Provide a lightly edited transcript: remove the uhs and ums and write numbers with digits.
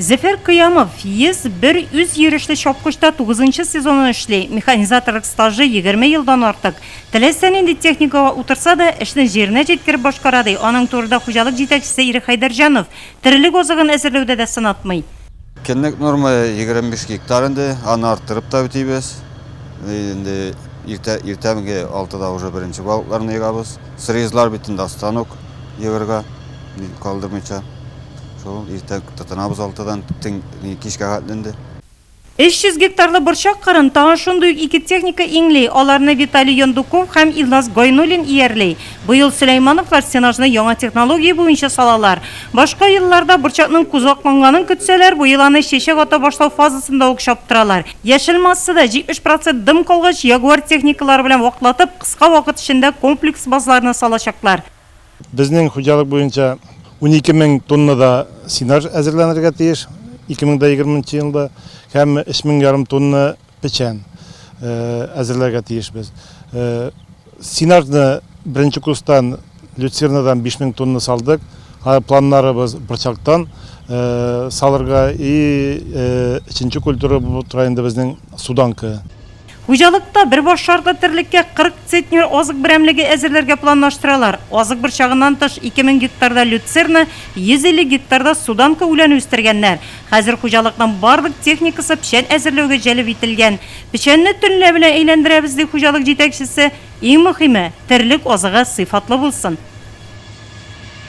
Зефер Кыямов бір үз ерешлі шапқышта 9-шы сезонын ішлей. Механизаторлық стажы 20 елдан артық. Тілестен енді техникаға отырса да, ішінің жеріне жеткеріп башқарады. Аның турыда құжалық жетекшісі Ирі Хайдаржанов тірілік озығын әзірлеуді де сынатмай. Кеннек норма 25 гектарынды, аны арттырып та бітейбіз. Енді ертемге 6-да уже бірінші балықтарын егабыз. Сырезлар бітінде станок егірға қалдырмайша. Сол ертең тұтынабыз 6-дан кешке қатленді. 300 гектарлы бұршақ қарын тағын шундук 2 техника еңлей, оларны Виталий Яндуков һәм Илназ Гайнуллин иярлей. Бұйыл Сулеймановлар сенажны яңа технология бойынша салалар. Башқа елларда бұршақның кузакланганын көтсәләр, бұйыл аны шешек ата башлау фазасында оқшап тұралар. Яшел массада 70% дым қалғаш Ягуар техникалары белән вақлатып, қысқа вақыт ішінде комплекс базаларына салашаклар. Безнең хуҗалык буенча 12 000 тоннада синаж әзерләнергә тиеш 2020 елда һәм 3,5 тонна печән әзерләргә тиешбез. Синажны беренче курстан люцернадан 5000 тонна салдык. Планнарыбыз бұрчактан салырга и икенче культура булып тора инде безнең суданка. Хуҗалыкта бер баш шартлы тирлеккә 40 центнер азык берәмлеге әзерләргә планлаштыралар. Азык бұрчагыннан тыш 2000 гектарда люцерна, 150 гектарда суданка үлән үстергәннәр. Хәзер хуҗалыкның барлык техникасы печән әзерләүгә җәлеп ителгән. Печәнне төнлә белән әйләндерәбез ди хуҗалык җитәкчесе. Иң мөһиме, тирлек азыгы сыйфатлы булсын.